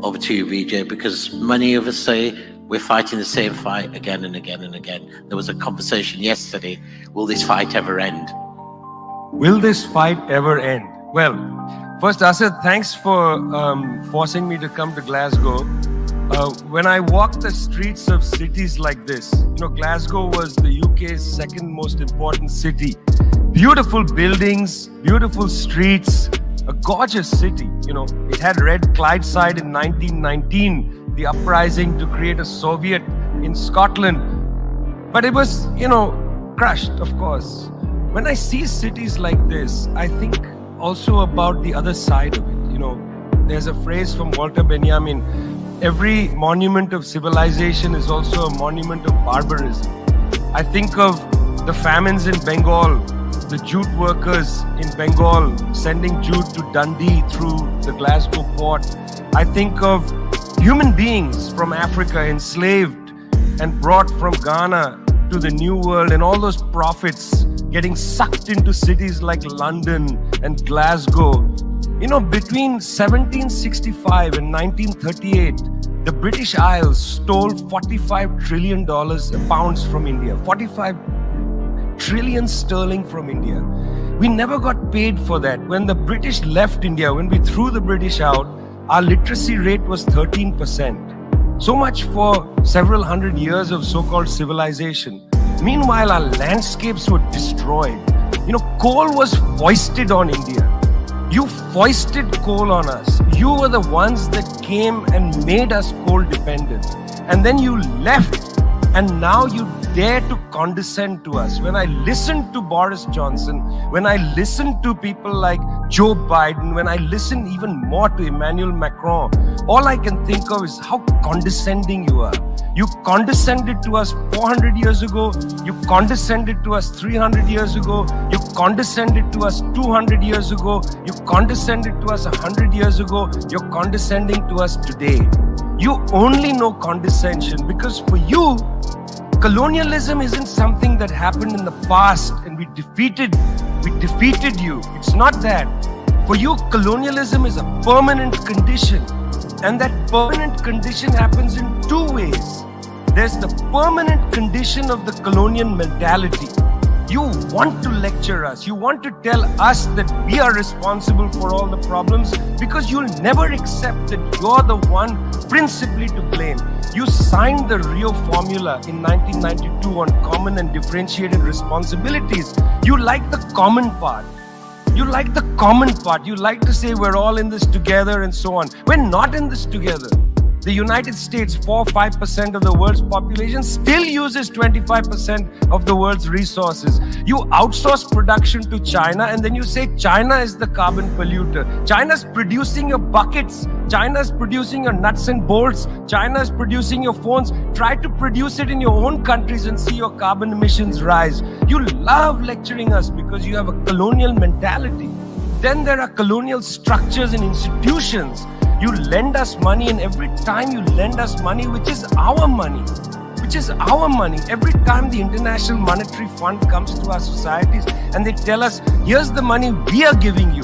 over to you, Vijay, because many of us say we're fighting the same fight again and again and again. There was a conversation yesterday, will this fight ever end? Will this fight ever end? Well, first, Asad, thanks for forcing me to come to Glasgow. When I walk the streets of cities like this, Glasgow was the UK's second most important city. Beautiful buildings, beautiful streets, a gorgeous city. It had Red Clydeside in 1919, the uprising to create a Soviet in Scotland. But it was, crushed, of course. When I see cities like this, I think also about the other side of it. There's a phrase from Walter Benjamin: every monument of civilization is also a monument of barbarism. I think of the famines in Bengal, the jute workers in Bengal sending jute to Dundee through the Glasgow port. I think of human beings from Africa enslaved and brought from Ghana to the New World, and all those prophets getting sucked into cities like London and Glasgow. Between 1765 and 1938, the British Isles stole $45 trillion pounds from India, 45 trillion sterling from India. We never got paid for that. When the British left India, when we threw the British out, our literacy rate was 13%. So much for several hundred years of so-called civilization. Meanwhile, our landscapes were destroyed. Coal was foisted on India. You foisted coal on us. You were the ones that came and made us coal dependent. And then you left, and now you dare to condescend to us. When I listen to Boris Johnson, when I listen to people like Joe Biden, when I listen even more to Emmanuel Macron, all I can think of is how condescending you are. You condescended to us 400 years ago. You condescended to us 300 years ago. You condescended to us 200 years ago. You condescended to us 100 years ago. You're condescending to us today. You only know condescension because for you, colonialism isn't something that happened in the past and we defeated you. It's not that. For you, colonialism is a permanent condition. And that permanent condition happens in two ways. There's the permanent condition of the colonial mentality. You want to lecture us. You want to tell us that we are responsible for all the problems because you'll never accept that you're the one principally to blame. You signed the Rio Formula in 1992 on common and differentiated responsibilities. You like the common part. You like the common part. You like to say we're all in this together and so on. We're not in this together. The United States, 4-5% of the world's population, still uses 25% of the world's resources. You outsource production to China and then you say China is the carbon polluter. China's producing your buckets. China's producing your nuts and bolts. China's producing your phones. Try to produce it in your own countries and see your carbon emissions rise. You love lecturing us because you have a colonial mentality. Then there are colonial structures and institutions. You lend us money, and every time you lend us money, which is our money, every time the International Monetary Fund comes to our societies and they tell us, here's the money we are giving you.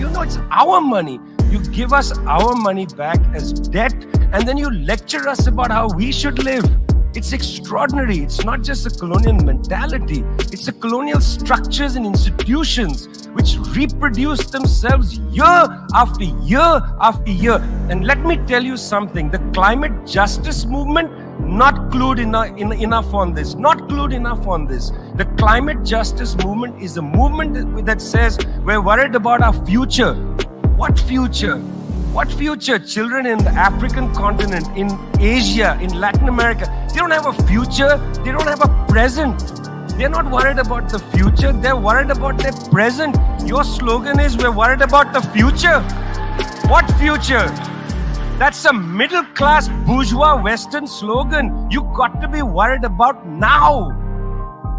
No, it's our money. You give us our money back as debt, and then you lecture us about how we should live. It's extraordinary. It's not just a colonial mentality. It's a colonial structures and institutions which reproduce themselves year after year after year. And let me tell you something. The climate justice movement, not clued enough on this. The climate justice movement is a movement that says we're worried about our future. What future? What future? Children in the African continent, in Asia, in Latin America, they don't have a future. They don't have a present. They're not worried about the future. They're worried about their present. Your slogan is, we're worried about the future. What future? That's a middle-class bourgeois Western slogan. You got to be worried about now.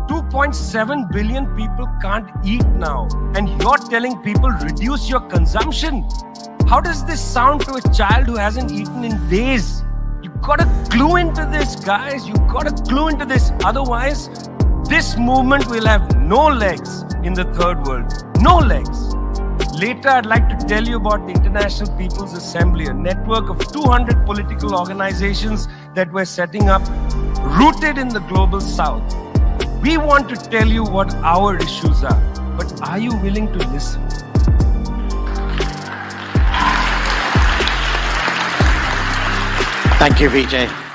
2.7 billion people can't eat now. And you're telling people, reduce your consumption. How does this sound to a child who hasn't eaten in days? You gotta clue into this, guys. You gotta clue into this. Otherwise, this movement will have no legs in the third world. No legs. Later, I'd like to tell you about the International People's Assembly, a network of 200 political organizations that we're setting up, rooted in the global south. We want to tell you what our issues are, but are you willing to listen? Thank you, Vijay.